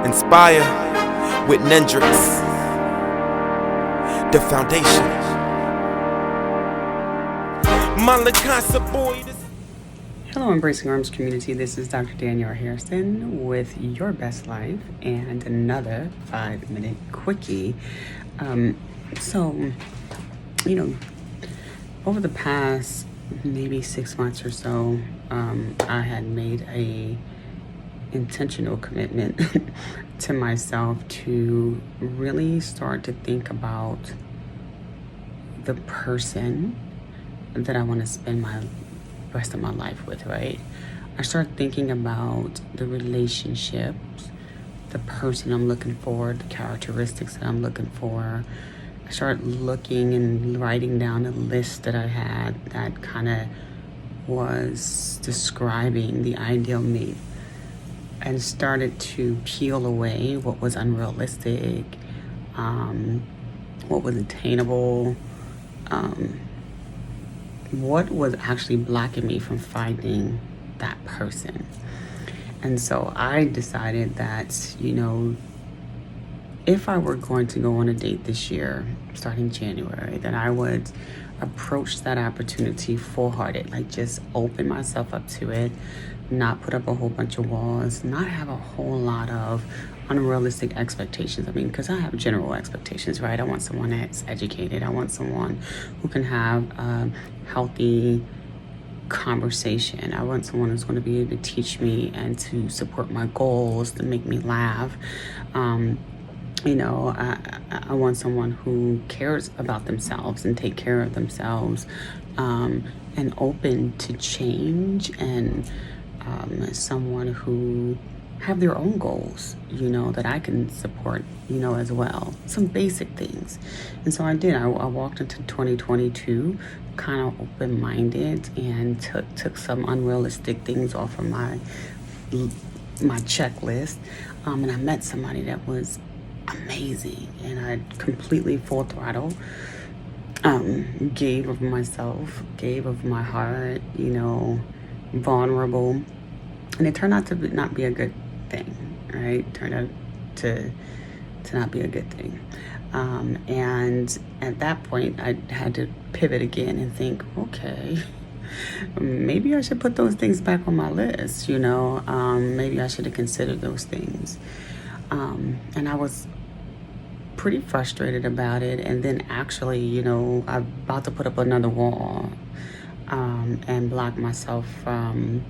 Inspire with Nendrix, the foundation. Hello, Embracing Arms community. This is Dr. Danielle Harrison with Your Best Life and another 5-minute quickie. So, over the past maybe 6 months or so, I had made a intentional commitment to myself to really start to think about the person that I want to spend my rest of my life with, right? I start thinking about the relationships, the person I'm looking for, the characteristics that I'm looking for. I start looking and writing down a list that I had that kind of was describing the ideal me, and started to peel away what was unrealistic, what was attainable, what was actually blocking me from finding that person. And so I decided that, if I were going to go on a date this year, starting January, that I would approach that opportunity full-hearted, like just open myself up to it, not put up a whole bunch of walls, not have a whole lot of unrealistic expectations. Because I have general expectations, right? I want someone that's educated. I want someone who can have a healthy conversation. I want someone who's going to be able to teach me and to support my goals, to make me laugh. I want someone who cares about themselves and take care of themselves, and open to change, and someone who have their own goals, that I can support, as well. Some basic things. And so I did. I walked into 2022 kind of open-minded and took some unrealistic things off of my checklist. And I met somebody that was amazing, and I completely full throttle gave of myself, gave of my heart, vulnerable, and it turned out to not be a good thing, right? It turned out to not be a good thing, and at that point I had to pivot again and think, okay, maybe I should put those things back on my list. Maybe I should have considered those things. And I was pretty frustrated about it. And then actually, I'm about to put up another wall, and block myself from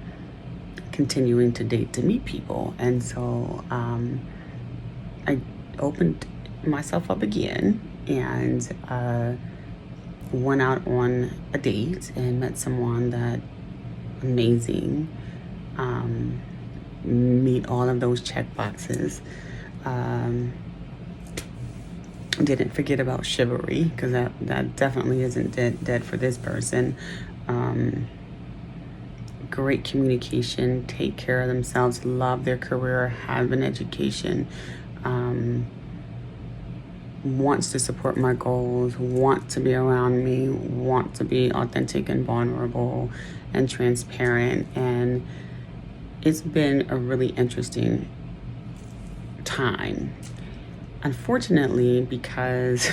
continuing to date, to meet people. And so I opened myself up again and went out on a date and met someone that amazing. Meet all of those check boxes. Didn't forget about chivalry, because that definitely isn't dead for this person. Great communication, take care of themselves, love their career, have an education, wants to support my goals, want to be around me, want to be authentic and vulnerable and transparent. And it's been a really interesting time. Unfortunately, because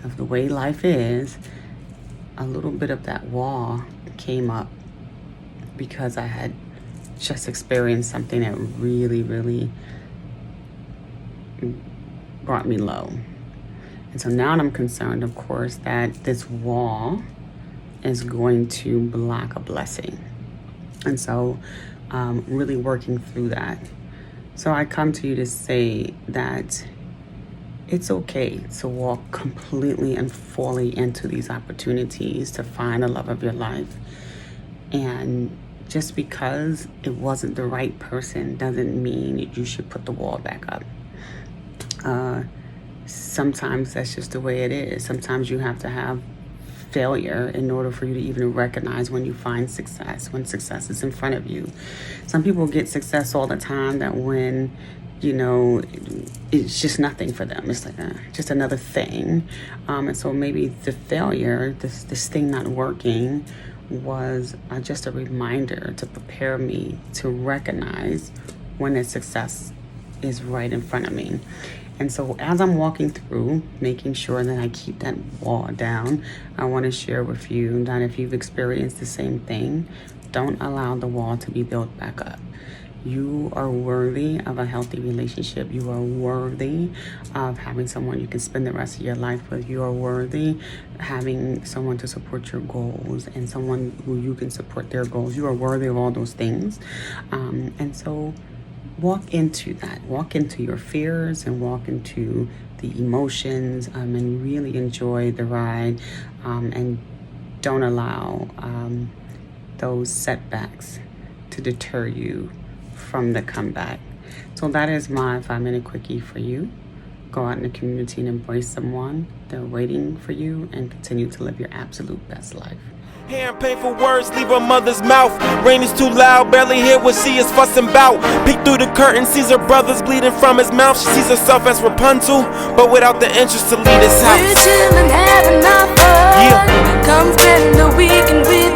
of the way life is, a little bit of that wall came up because I had just experienced something that really, really brought me low. And so now I'm concerned, of course, that this wall is going to block a blessing. And so really working through that. So I come to you to say that it's okay to walk completely and fully into these opportunities to find the love of your life. And just because it wasn't the right person doesn't mean that you should put the wall back up. Sometimes that's just the way it is. Sometimes you have to have failure in order for you to even recognize when you find success, when success is in front of you. Some people get success all the time that when, it's just nothing for them. It's like just another thing. And so maybe the failure, this thing not working, was just a reminder to prepare me to recognize when the success is right in front of me. And so as I'm walking through, making sure that I keep that wall down, I want to share with you that if you've experienced the same thing, don't allow the wall to be built back up. You are worthy of a healthy relationship. You are worthy of having someone you can spend the rest of your life with. You are worthy having someone to support your goals and someone who you can support their goals. You are worthy of all those things. And so walk into that. Walk into your fears and walk into the emotions, and really enjoy the ride, and don't allow those setbacks to deter you from the comeback. So that is my 5-minute quickie for you. Go out in the community and embrace someone. They're waiting for you, and continue to live your absolute best life. Hearing painful words leave her mother's mouth. Rain is too loud, barely hear what she is fussing about. Peek through the curtain, sees her brothers bleeding from his mouth. She sees herself as Rapunzel, but without the interest to lead his house. We're chillin', having our fun. Come spend the weekend with